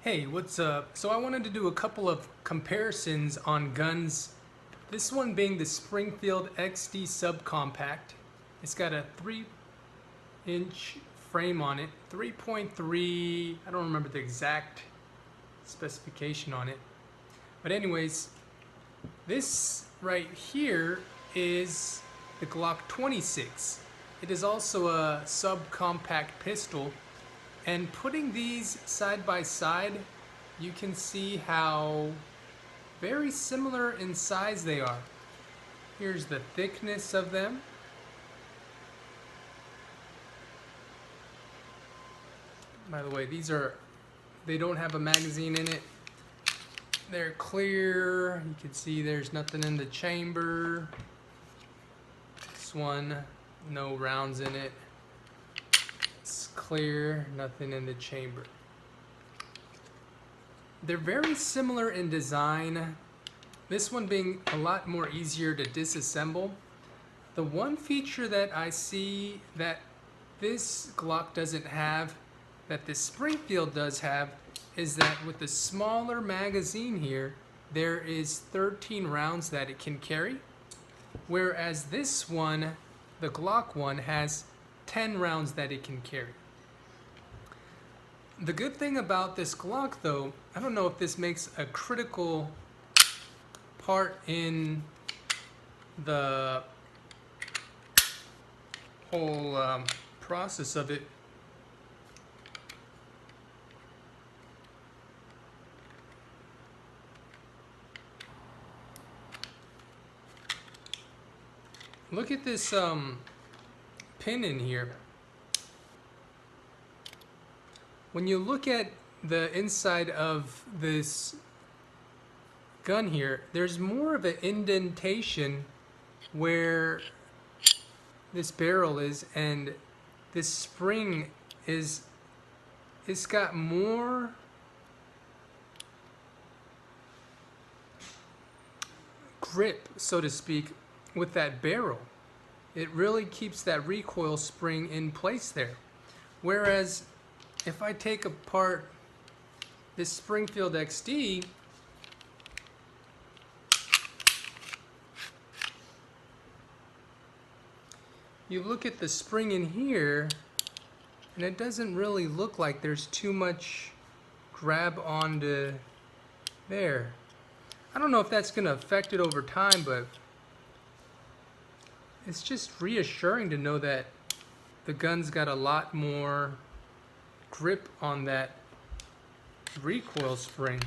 Hey, what's up? So I wanted to do a couple of comparisons on guns. This one being the Springfield XD Subcompact. It's got a 3-inch frame on it, 3.3, I don't remember the exact specification on it. But anyways, this right here is the Glock 26. It is also a subcompact pistol. And putting these side by side, you can see how very similar in size they are. Here's the thickness of them. By the way, they don't have a magazine in it. They're clear. You can see there's nothing in the chamber. This one, no rounds in it. Clear, nothing in the chamber. They're very similar in design, this one being a lot more easier to disassemble. The one feature that I see that this Glock doesn't have, that this Springfield does have, is that with the smaller magazine here, there is 13 rounds that it can carry, whereas this one, the Glock one, has 10 rounds that it can carry. The good thing about this Glock, though, I don't know if this makes a critical part in the whole process of it. Look at this pin in here. When you look at the inside of this gun here, there's more of an indentation where this barrel is, and this spring is, it's got more grip, so to speak, with that barrel. It really keeps that recoil spring in place there. Whereas if I take apart this Springfield XD, you look at the spring in here, and it doesn't really look like there's too much grab onto there. I don't know if that's going to affect it over time, but it's just reassuring to know that the gun's got a lot more grip on that recoil spring.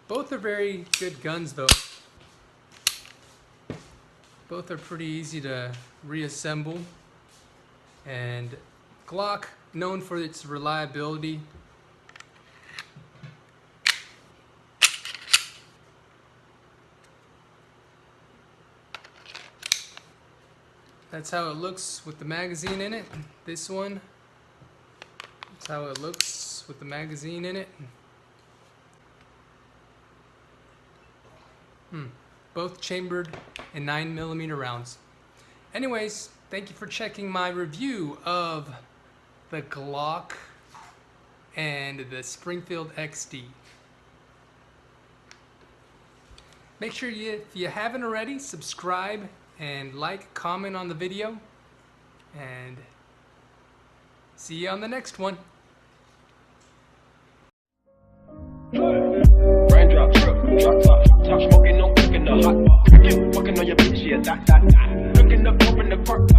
Both are very good guns, though. Both are pretty easy to reassemble, and Glock, known for its reliability. That's how it looks with the magazine in it. This one, that's how it looks with the magazine in it. Both chambered in 9mm rounds. Anyways, thank you for checking my review of the Glock and the Springfield XD. Make sure if you haven't already, subscribe and like, comment on the video, and see you on the next one. Raindrop, drop top, smoking, no cooking the hot bar. Fucking on your bitch, yeah, that. Looking up, open the park.